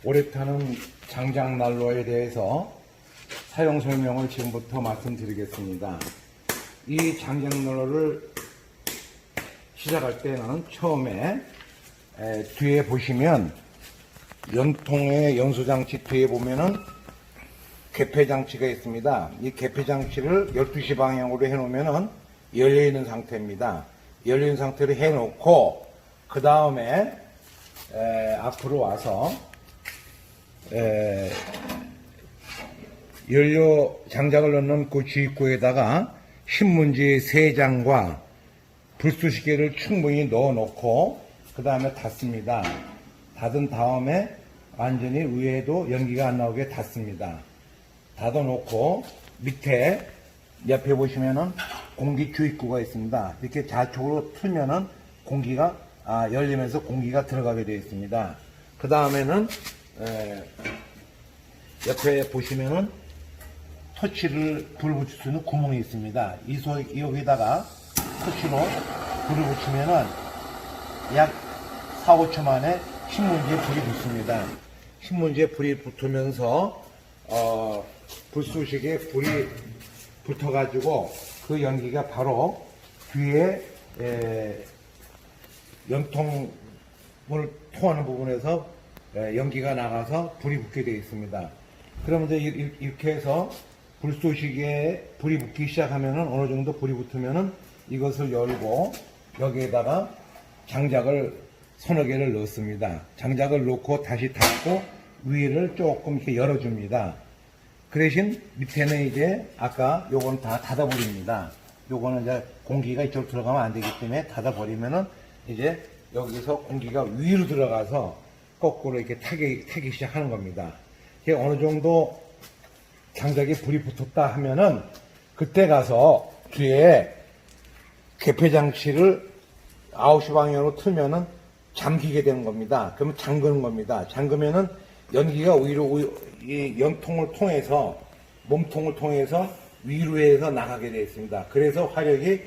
오래 타는 장작난로에 대해서 사용 설명을 지금부터 말씀드리겠습니다. 이 장작난로를 시작할 때는 처음에 뒤에 보시면 연통의 연소장치 뒤에 보면은 개폐장치가 있습니다. 이 개폐장치를 12시 방향으로 해놓으면은 열려있는 상태입니다. 열려있는 상태로 해놓고 그 다음에 앞으로 와서 연료 장작을 넣는 그 주입구에다가 신문지 3장과 불쏘시개를 충분히 넣어 놓고 그 다음에 닫습니다. 닫은 다음에 완전히 위에도 연기가 안 나오게 닫습니다. 닫아 놓고 밑에 옆에 보시면은 공기 주입구가 있습니다. 이렇게 좌측으로 틀면은 공기가 열리면서 공기가 들어가게 되어 있습니다. 그 다음에는 옆에 보시면은 토치를 불 붙일 수 있는 구멍이 있습니다. 여기다가 토치로 불을 붙이면은 약 4, 5초 만에 신문지에 불이 붙습니다. 신문지에 불이 붙으면서 불쏘시개에 불이 붙어가지고 그 연기가 바로 뒤에 연통을 통하는 부분에서 연기가 나가서 불이 붙게 되어 있습니다. 그러면 이제 이렇게 해서 불쏘시개에 불이 붙기 시작하면은 어느 정도 불이 붙으면은 이것을 열고 여기에다가 장작을 서너 개를 넣습니다. 장작을 넣고 다시 닫고 위를 조금 이렇게 열어줍니다. 그 대신 밑에는 이제 아까 요거는 다 닫아버립니다. 요거는 이제 공기가 이쪽으로 들어가면 안 되기 때문에 닫아버리면은 이제 여기서 공기가 위로 들어가서 거꾸로 이렇게 타기 시작하는 겁니다. 이게 어느 정도 장작에 불이 붙었다 하면은 그때 가서 뒤에 개폐장치를 9시 방향으로 틀면은 잠기게 되는 겁니다. 그러면 잠그는 겁니다. 잠그면은 연기가 위로 이 연통을 통해서 몸통을 통해서 위로에서 나가게 되어 있습니다. 그래서 화력이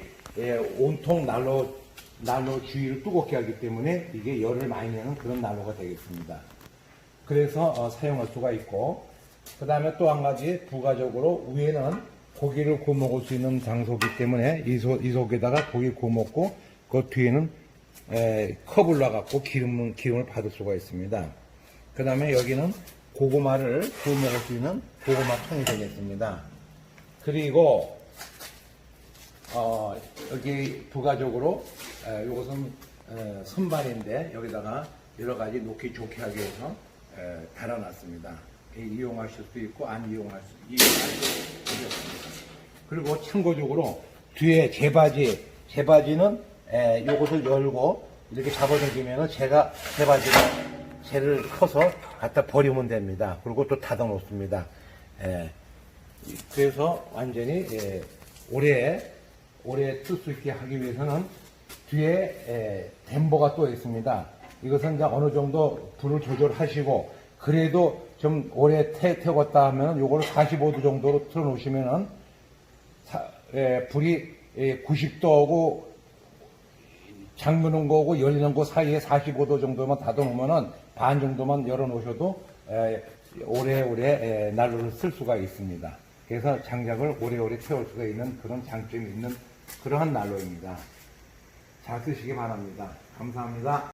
온통 난로 주위를 뜨겁게 하기 때문에 이게 열을 많이 내는 그런 난로가 되겠습니다. 그래서 사용할 수가 있고, 그 다음에 또 한 가지 부가적으로 위에는 고기를 구워 먹을 수 있는 장소이기 때문에 이 속에다가 고기 구워 먹고 그 뒤에는 컵을 놔갖고 기름을 받을 수가 있습니다. 그 다음에 여기는 고구마를 구워 먹을 수 있는 고구마 통이 되겠습니다. 그리고 여기 부가적으로 이것은 선반인데 여기다가 여러 가지 놓기 좋게 하기 위해서 달아놨습니다. 이용하실 수 있고 안 이용할 수 있습니다. 그리고 참고적으로 뒤에 재바지는 요것을 열고 이렇게 잡아당기면은 재를 커서 갖다 버리면 됩니다. 그리고 또 닫아 놓습니다. 그래서 완전히 오래 쓸 수 있게 하기 위해서는 뒤에 댐버가 또 있습니다. 이것은 이제 어느 정도 불을 조절하시고 그래도 좀 오래 태웠다 하면 요거를 45도 정도로 틀어 놓으시면은 불이 90도하고 잠그는 거고 열리는 거 사이에 45도 정도만 닫아 놓으면은 반 정도만 열어 놓으셔도 오래오래 난로를 쓸 수가 있습니다. 그래서 장작을 오래오래 태울 수가 있는 그런 장점이 있는 그러한 난로입니다. 잘 쓰시기 바랍니다. 감사합니다.